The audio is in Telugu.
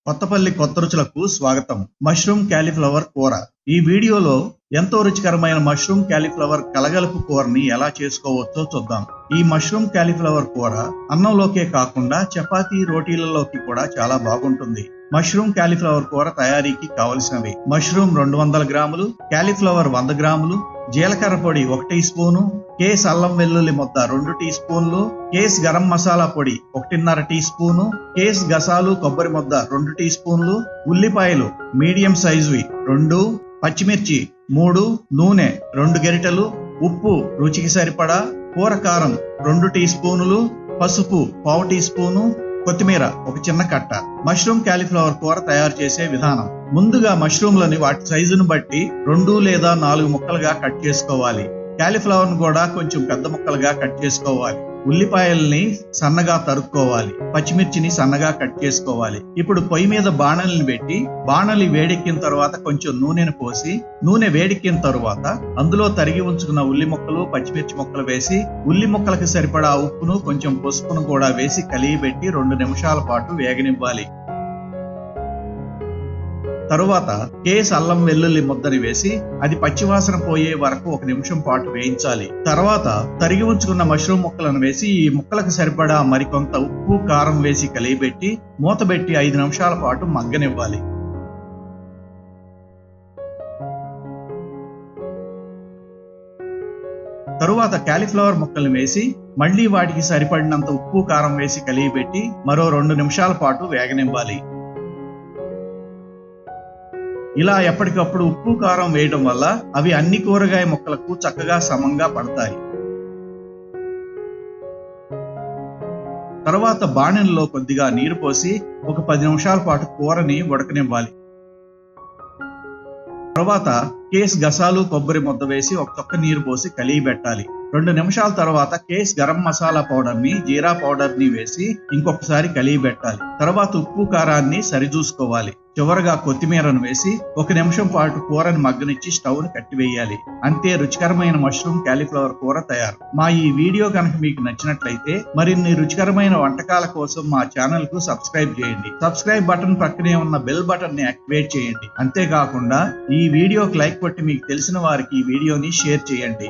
కొత్తపల్లి కొత్త రుచులకు స్వాగతం. మష్రూమ్ క్యాలీఫ్లవర్ కూర. ఈ వీడియోలో ఎంతో రుచికరమైన మష్రూమ్ క్యాలీఫ్లవర్ కలగలుపు కూరని ఎలా చేసుకోవచ్చో చూద్దాం. ఈ మష్రూమ్ క్యాలీఫ్లవర్ కూర అన్నంలోకే కాకుండా చపాతీ, రోటీలలోకి కూడా చాలా బాగుంటుంది. మష్రూమ్ క్యాలీఫ్లవర్ కూర తయారీకి కావలసినవి: మష్రూమ్ 200 గ్రాములు, క్యాలీఫ్లవర్ 100 గ్రాములు, జీలకర్ర పొడి 1 టీ స్పూను, కేస్ అల్లం వెల్లుల్లి ముద్ద 2 టీ స్పూన్లు, కేస్ గరం మసాలా పొడి 1.5 టీ స్పూను, కేస్ గసాలు కొబ్బరి ముద్ద 2 టీ స్పూన్లు, ఉల్లిపాయలు మీడియం సైజువి 2, పచ్చిమిర్చి 3, నూనె 2 గరిటెలు, ఉప్పు రుచికి సరిపడా, కూర కారం 2 టీ స్పూనులు, పసుపు 1/2 టీ స్పూను, కొత్తిమీర 1 చిన్న కట్ట. మష్రూమ్ క్యాలీఫ్లవర్ కూర తయారు చేసే విధానం: ముందుగా మష్రూమ్లని వాటి సైజును బట్టి 2 లేదా 4 ముక్కలుగా కట్ చేసుకోవాలి. క్యాలీఫ్లవర్ ను కూడా కొంచెం పెద్ద ముక్కలుగా కట్ చేసుకోవాలి. ఉల్లిపాయల్ని సన్నగా తరుక్కోవాలి. పచ్చిమిర్చిని సన్నగా కట్ చేసుకోవాలి. ఇప్పుడు పొయ్యి మీద బాణలిని పెట్టి, బాణలి వేడెక్కిన తర్వాత కొంచెం నూనెను పోసి, నూనె వేడెక్కిన తర్వాత అందులో తరిగి ఉంచుకున్న ఉల్లి ముక్కలు, పచ్చిమిర్చి ముక్కలు వేసి, ఉల్లి ముక్కలకు సరిపడా ఉప్పును, కొంచెం పసుపును కూడా వేసి కలియబెట్టి 2 నిమిషాల పాటు వేగనివ్వాలి. తరువాత కేస్ అల్లం వెల్లుల్లి ముద్దని వేసి అది పచ్చివాసన పోయే వరకు 1 నిమిషం పాటు వేయించాలి. తర్వాత తరిగి ఉంచుకున్న మష్రూమ్ ముక్కలను వేసి ఈ ముక్కలకు సరిపడా మరికొంత ఉప్పు, కారం వేసి కలియబెట్టి మూతబెట్టి 5 నిమిషాల పాటు మగ్గనివ్వాలి. తరువాత క్యాలీఫ్లవర్ ముక్కలను వేసి మళ్లీ వాటికి సరిపడినంత ఉప్పు, కారం వేసి కలియబెట్టి మరో 2 నిమిషాల పాటు వేగనివ్వాలి. ఇలా ఎప్పటికప్పుడు ఉప్పు, కారం వేయడం వల్ల అవి అన్ని కూరగాయ ముక్కలకు చక్కగా సమంగా పడతాయి. తర్వాత బాణలిలో కొద్దిగా నీరు పోసి 10 నిమిషాల పాటు కూరని ఉడకనివ్వాలి. తర్వాత కేస్ గసాలు కొబ్బరి ముద్ద వేసి 1 చుక్క నీరు పోసి కలియబెట్టాలి. 2 నిమిషాల తర్వాత కేస్ గరం మసాలా పౌడర్ ని, జీరా పౌడర్ ని వేసి ఇంకొకసారి కలియబెట్టాలి. తర్వాత ఉప్పు, కారాన్ని సరిచూసుకోవాలి. చివరగా కొత్తిమీరను వేసి 1 నిమిషం పాటు కూరని మగ్గనిచ్చి స్టవ్ ని కట్టివేయాలి. అంతే, రుచికరమైన మష్రూమ్ క్యాలీఫ్లవర్ కూర తయారు. మా ఈ వీడియో కనుక మీకు నచ్చినట్లయితే మరిన్ని రుచికరమైన వంటకాల కోసం మా ఛానల్ కు సబ్స్క్రైబ్ చేయండి. సబ్స్క్రైబ్ బటన్ పక్కనే ఉన్న బెల్ బటన్ ని యాక్టివేట్ చేయండి. అంతేకాకుండా ఈ వీడియోకి లైక్ కొట్టి మీకు తెలిసిన వారికి ఈ వీడియోని షేర్ చేయండి.